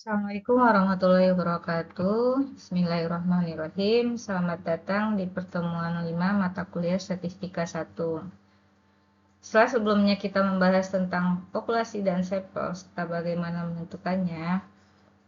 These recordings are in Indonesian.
Assalamualaikum warahmatullahi wabarakatuh. Bismillahirrahmanirrahim. Selamat datang di pertemuan 5 mata kuliah Statistika 1. Setelah sebelumnya kita membahas tentang populasi dan sampel serta bagaimana menentukannya,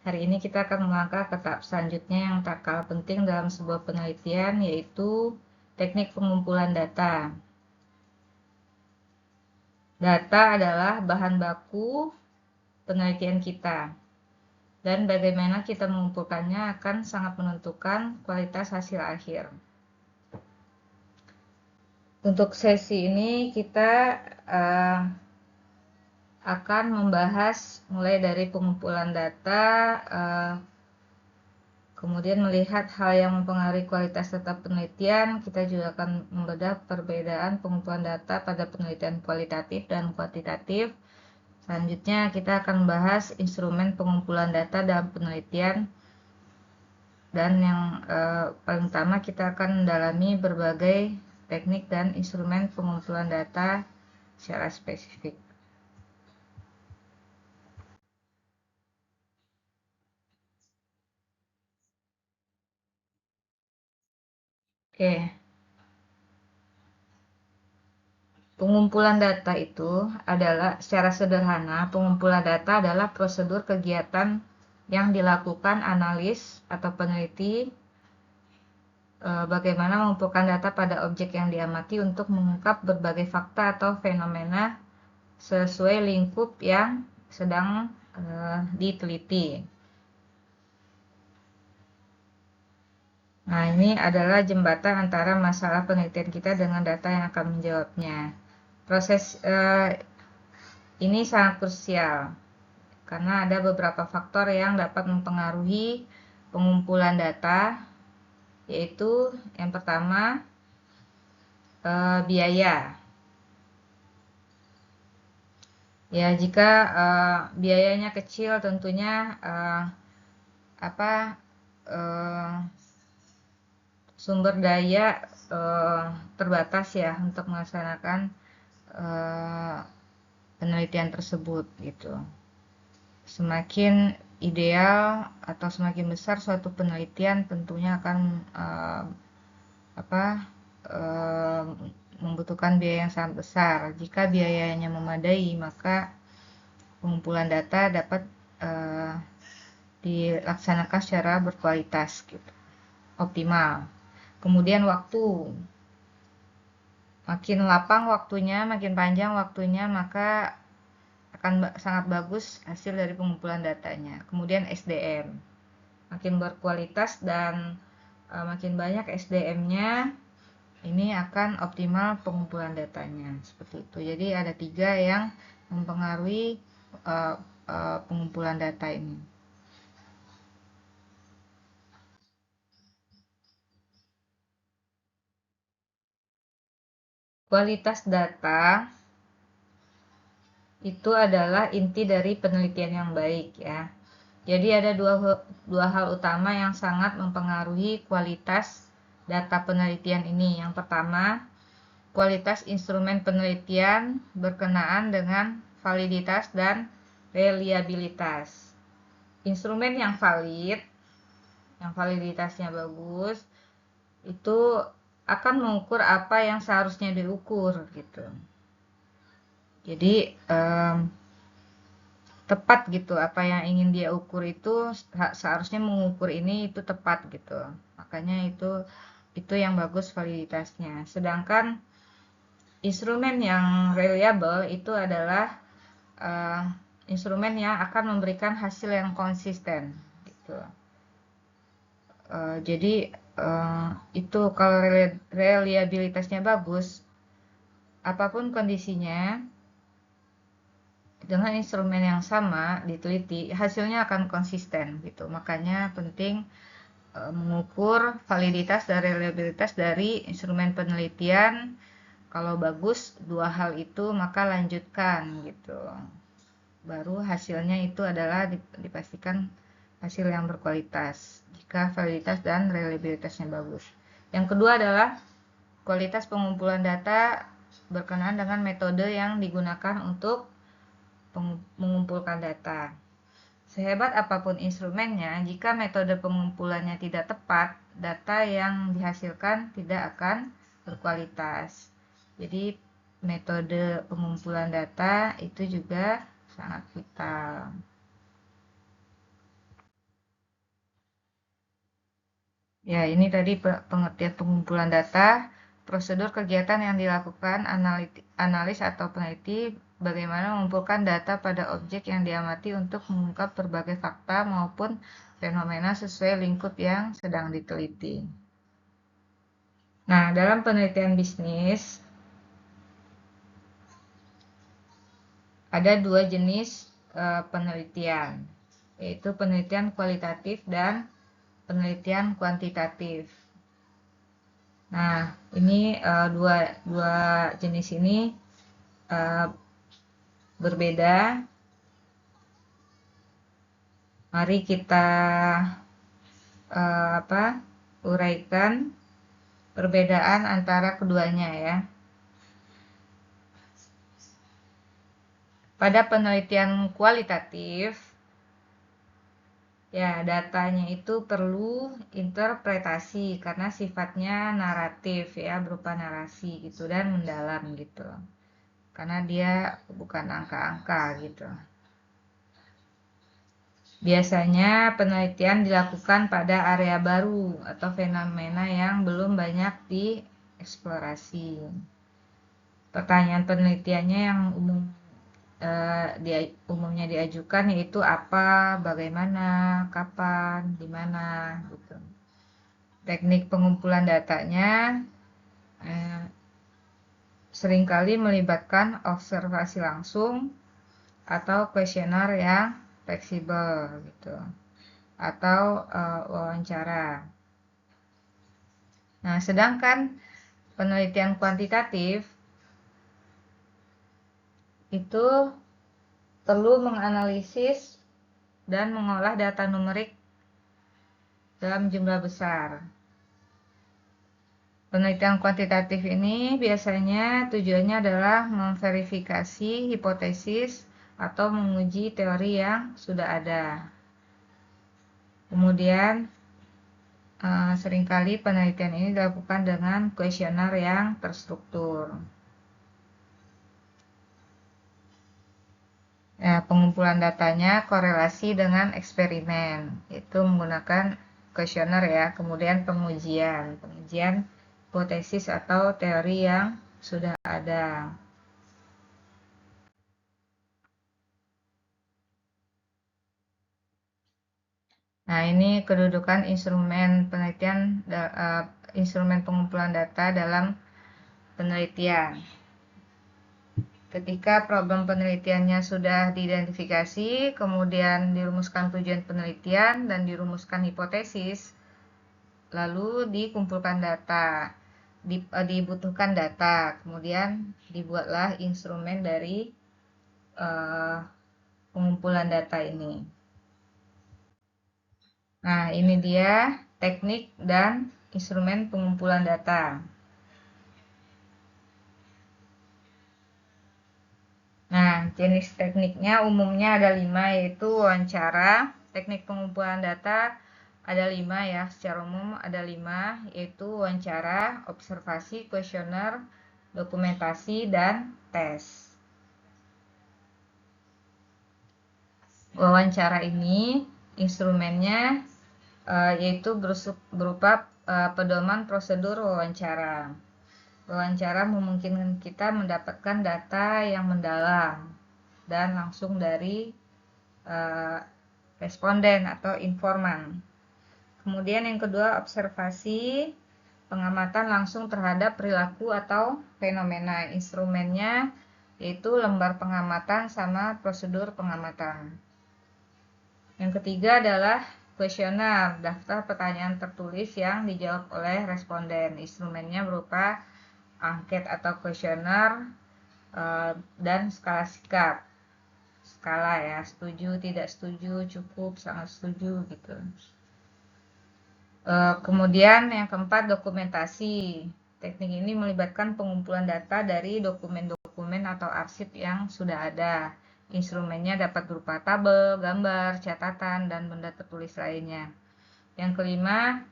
hari ini kita akan melangkah ke tahap selanjutnya yang tak kalah penting dalam sebuah penelitian, yaitu teknik pengumpulan data. Data adalah bahan baku penelitian kita. Dan bagaimana kita mengumpulkannya akan sangat menentukan kualitas hasil akhir. Untuk sesi ini kita akan membahas mulai dari pengumpulan data, kemudian melihat hal yang mempengaruhi kualitas data penelitian. Kita juga akan membedah perbedaan pengumpulan data pada penelitian kualitatif dan kuantitatif. Selanjutnya kita akan membahas instrumen pengumpulan data dalam penelitian. Dan yang paling utama kita akan mendalami berbagai teknik dan instrumen pengumpulan data secara spesifik. Oke, pengumpulan data itu adalah secara sederhana, pengumpulan data adalah prosedur kegiatan yang dilakukan analis atau peneliti bagaimana mengumpulkan data pada objek yang diamati untuk mengungkap berbagai fakta atau fenomena sesuai lingkup yang sedang diteliti. Nah, ini adalah jembatan antara masalah penelitian kita dengan data yang akan menjawabnya. Proses ini sangat krusial karena ada beberapa faktor yang dapat mempengaruhi pengumpulan data, yaitu yang pertama biaya. Ya, jika biayanya kecil, tentunya sumber daya terbatas ya untuk melaksanakan penelitian tersebut gitu. Semakin ideal atau semakin besar suatu penelitian tentunya akan membutuhkan biaya yang sangat besar. Jika biayanya memadai, maka pengumpulan data dapat dilaksanakan secara berkualitas gitu, optimal. Kemudian waktu, makin lapang waktunya, makin panjang waktunya, maka akan sangat bagus hasil dari pengumpulan datanya. Kemudian SDM, makin berkualitas dan makin banyak SDM-nya, ini akan optimal pengumpulan datanya. Seperti itu. Jadi ada 3 yang mempengaruhi pengumpulan data ini. Kualitas data itu adalah inti dari penelitian yang baik ya. Jadi ada dua hal utama yang sangat mempengaruhi kualitas data penelitian ini. Yang pertama, kualitas instrumen penelitian berkenaan dengan validitas dan reliabilitas. Instrumen yang valid, yang validitasnya bagus, itu akan mengukur apa yang seharusnya diukur gitu. Jadi tepat gitu, apa yang ingin dia ukur itu seharusnya mengukur ini itu tepat gitu. Makanya itu yang bagus validitasnya. Sedangkan instrumen yang reliable itu adalah instrumen yang akan memberikan hasil yang konsisten gitu. Jadi itu kalau reliabilitasnya bagus, apapun kondisinya dengan instrumen yang sama diteliti, hasilnya akan konsisten gitu. Makanya penting mengukur validitas dan reliabilitas dari instrumen penelitian. Kalau bagus dua hal itu, maka lanjutkan gitu. Baru hasilnya itu adalah dipastikan hasil yang berkualitas jika validitas dan reliabilitasnya bagus. Yang kedua adalah kualitas pengumpulan data berkenaan dengan metode yang digunakan untuk mengumpulkan data. Sehebat apapun instrumennya, jika metode pengumpulannya tidak tepat, data yang dihasilkan tidak akan berkualitas. Jadi metode pengumpulan data itu juga sangat vital. Ya, ini tadi pengertian pengumpulan data, prosedur kegiatan yang dilakukan analis atau peneliti, bagaimana mengumpulkan data pada objek yang diamati untuk mengungkap berbagai fakta maupun fenomena sesuai lingkup yang sedang diteliti. Nah, dalam penelitian bisnis, ada dua jenis penelitian, yaitu penelitian kualitatif dan penelitian kuantitatif. Nah, ini dua jenis ini berbeda. Mari kita uraikan perbedaan antara keduanya ya. Pada penelitian kualitatif, ya datanya itu perlu interpretasi karena sifatnya naratif ya, berupa narasi gitu dan mendalam gitu. Karena dia bukan angka-angka gitu. Biasanya penelitian dilakukan pada area baru atau fenomena yang belum banyak dieksplorasi. Pertanyaan penelitiannya yang umumnya diajukan yaitu apa, bagaimana, kapan, di mana gitu. Teknik pengumpulan datanya seringkali melibatkan observasi langsung atau kuesioner yang fleksibel gitu, atau wawancara. Nah, sedangkan penelitian kuantitatif itu perlu menganalisis dan mengolah data numerik dalam jumlah besar. Penelitian kuantitatif ini biasanya tujuannya adalah memverifikasi hipotesis atau menguji teori yang sudah ada. Kemudian seringkali penelitian ini dilakukan dengan kuesioner yang terstruktur. Ya, pengumpulan datanya korelasi dengan eksperimen, itu menggunakan kuesioner ya. Kemudian pengujian hipotesis atau teori yang sudah ada. Nah, ini kedudukan instrumen penelitian, instrumen pengumpulan data dalam penelitian. Ketika problem penelitiannya sudah diidentifikasi, kemudian dirumuskan tujuan penelitian dan dirumuskan hipotesis, lalu dikumpulkan data, dibutuhkan data, kemudian dibuatlah instrumen dari pengumpulan data ini. Nah, ini dia teknik dan instrumen pengumpulan data. Nah, jenis tekniknya umumnya ada 5, yaitu wawancara. Teknik pengumpulan data ada 5 ya, secara umum ada 5, yaitu wawancara, observasi, kuesioner, dokumentasi, dan tes. Wawancara ini instrumennya yaitu berupa pedoman prosedur wawancara. Wawancara memungkinkan kita mendapatkan data yang mendalam dan langsung dari responden atau informan. Kemudian yang kedua, observasi, pengamatan langsung terhadap perilaku atau fenomena. Instrumennya yaitu lembar pengamatan sama prosedur pengamatan. Yang ketiga adalah kuesioner, daftar pertanyaan tertulis yang dijawab oleh responden. Instrumennya berupa angket atau kuesioner dan skala sikap. Skala ya, setuju, tidak setuju, cukup, sangat setuju gitu. Kemudian yang keempat, dokumentasi. Teknik ini melibatkan pengumpulan data dari dokumen-dokumen atau arsip yang sudah ada. Instrumennya dapat berupa tabel, gambar, catatan, dan benda tertulis lainnya. Yang kelima,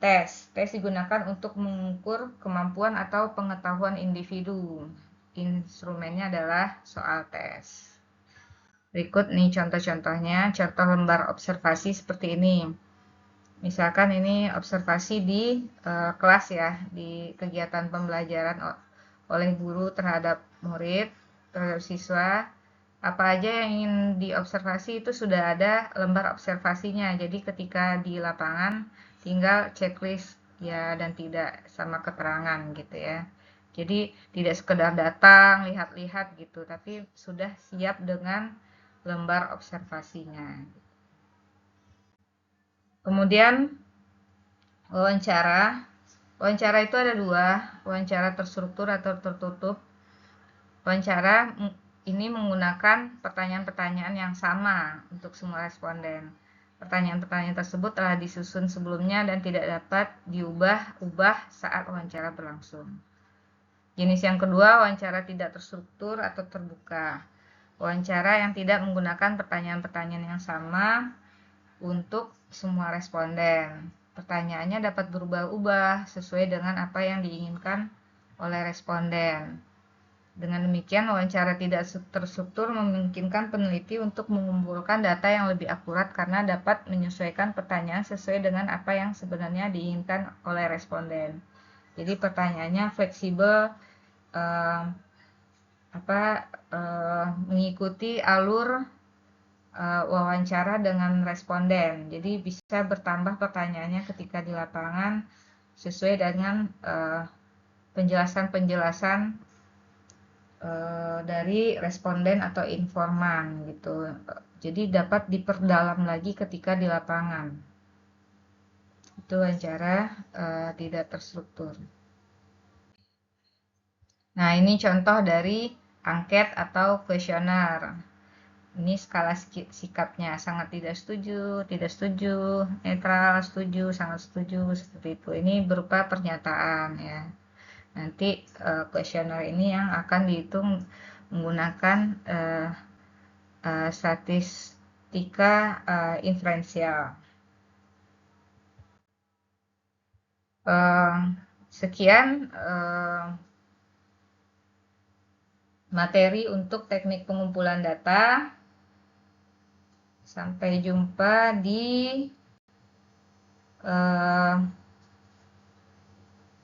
tes. Tes digunakan untuk mengukur kemampuan atau pengetahuan individu. Instrumennya adalah soal tes. Berikut nih contoh-contohnya, contoh lembar observasi seperti ini. Misalkan ini observasi di kelas ya, di kegiatan pembelajaran oleh guru terhadap murid, terhadap siswa. Apa aja yang ingin diobservasi itu sudah ada lembar observasinya. Jadi ketika di lapangan tinggal checklist ya dan tidak sama keterangan gitu ya. Jadi tidak sekedar datang, lihat-lihat gitu, tapi sudah siap dengan lembar observasinya. Kemudian wawancara. Wawancara itu ada dua, wawancara terstruktur atau tertutup. Wawancara ini menggunakan pertanyaan-pertanyaan yang sama untuk semua responden. Pertanyaan-pertanyaan tersebut telah disusun sebelumnya dan tidak dapat diubah-ubah saat wawancara berlangsung. Jenis yang kedua, wawancara tidak terstruktur atau terbuka. Wawancara yang tidak menggunakan pertanyaan-pertanyaan yang sama untuk semua responden. Pertanyaannya dapat berubah-ubah sesuai dengan apa yang diinginkan oleh responden. Dengan demikian, wawancara tidak terstruktur memungkinkan peneliti untuk mengumpulkan data yang lebih akurat karena dapat menyesuaikan pertanyaan sesuai dengan apa yang sebenarnya diinginkan oleh responden. Jadi pertanyaannya fleksibel, mengikuti alur wawancara dengan responden. Jadi bisa bertambah pertanyaannya ketika di lapangan sesuai dengan penjelasan-penjelasan dari responden atau informan gitu. Jadi dapat diperdalam lagi ketika di lapangan. Itu wawancara tidak terstruktur. Nah, ini contoh dari angket atau kuesioner. Ini skala sikapnya, sangat tidak setuju, netral, setuju, sangat setuju, seperti itu. Ini berupa pernyataan ya. Nanti kuesioner ini yang akan dihitung menggunakan statistika inferensial. Sekian materi untuk teknik pengumpulan data. Sampai jumpa di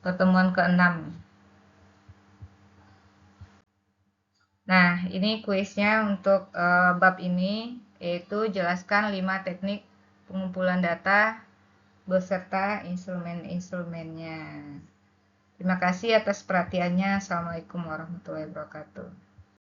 pertemuan ke-6. Nah, ini kuisnya untuk bab ini, yaitu jelaskan 5 teknik pengumpulan data beserta instrumen-instrumennya. Terima kasih atas perhatiannya. Assalamualaikum warahmatullahi wabarakatuh.